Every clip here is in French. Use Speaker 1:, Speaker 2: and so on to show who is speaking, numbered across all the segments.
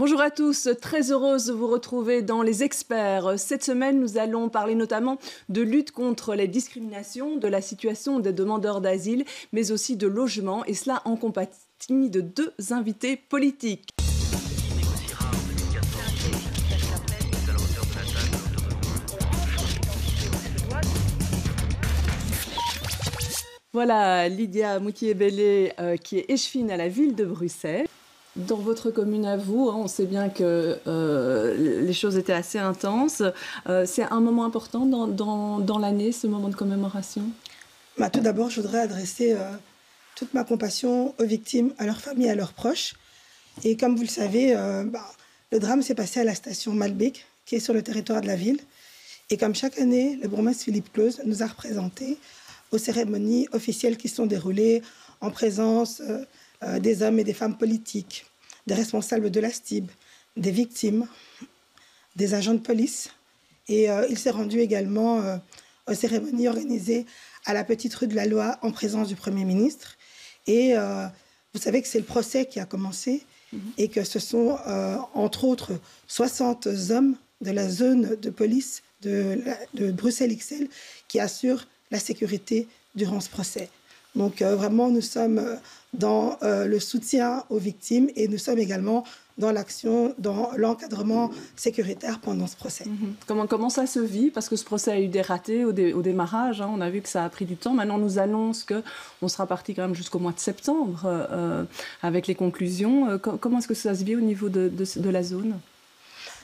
Speaker 1: Bonjour à tous, très heureuse de vous retrouver dans Les Experts. Cette semaine, nous allons parler notamment de lutte contre les discriminations, de la situation des demandeurs d'asile, mais aussi de logement, et cela en compagnie de deux invités politiques. Voilà, Lydia Moutier-Bellé, qui est échevine à la ville de Bruxelles. Dans votre commune à vous, on sait bien que les choses étaient assez intenses. C'est un moment important dans l'année, ce moment de commémoration?
Speaker 2: Tout d'abord, je voudrais adresser toute ma compassion aux victimes, à leurs familles, à leurs proches. Et comme vous le savez, le drame s'est passé à la station Malbec, qui est sur le territoire de la ville. Et comme chaque année, le bourgmestre Philippe Close nous a représentés aux cérémonies officielles qui sont déroulées en présence des hommes et des femmes politiques, des responsables de la STIB, des victimes, des agents de police. Et il s'est rendu également aux cérémonies organisées à la petite rue de la Loi en présence du Premier ministre. Et vous savez que c'est le procès qui a commencé et que ce sont entre autres 60 hommes de la zone de police de Bruxelles XL qui assurent la sécurité durant ce procès. Donc vraiment, nous sommes dans le soutien aux victimes et nous sommes également dans l'action, dans l'encadrement sécuritaire pendant ce procès.
Speaker 1: Comment ça se vit? Parce que ce procès a eu des ratés au démarrage. On a vu que ça a pris du temps. Maintenant, on nous annonce qu'on sera parti quand même jusqu'au mois de septembre avec les conclusions. Comment est-ce que ça se vit au niveau de la zone?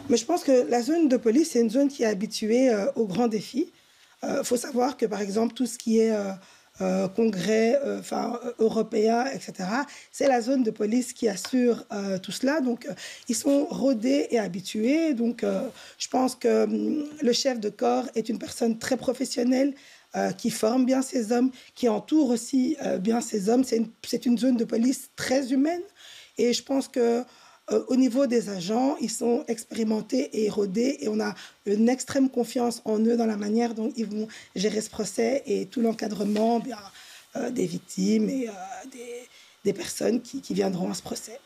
Speaker 2: Mais je pense que la zone de police, c'est une zone qui est habituée aux grands défis. Faut savoir que, par exemple, tout ce qui est congrès européen, etc., c'est la zone de police qui assure tout cela. Donc, ils sont rodés et habitués. Donc, je pense que le chef de corps est une personne très professionnelle qui forme bien ses hommes, qui entoure aussi bien ses hommes. C'est une zone de police très humaine. Et je pense que au niveau des agents, ils sont expérimentés et rodés et on a une extrême confiance en eux dans la manière dont ils vont gérer ce procès et tout l'encadrement des victimes et des personnes qui viendront à ce procès.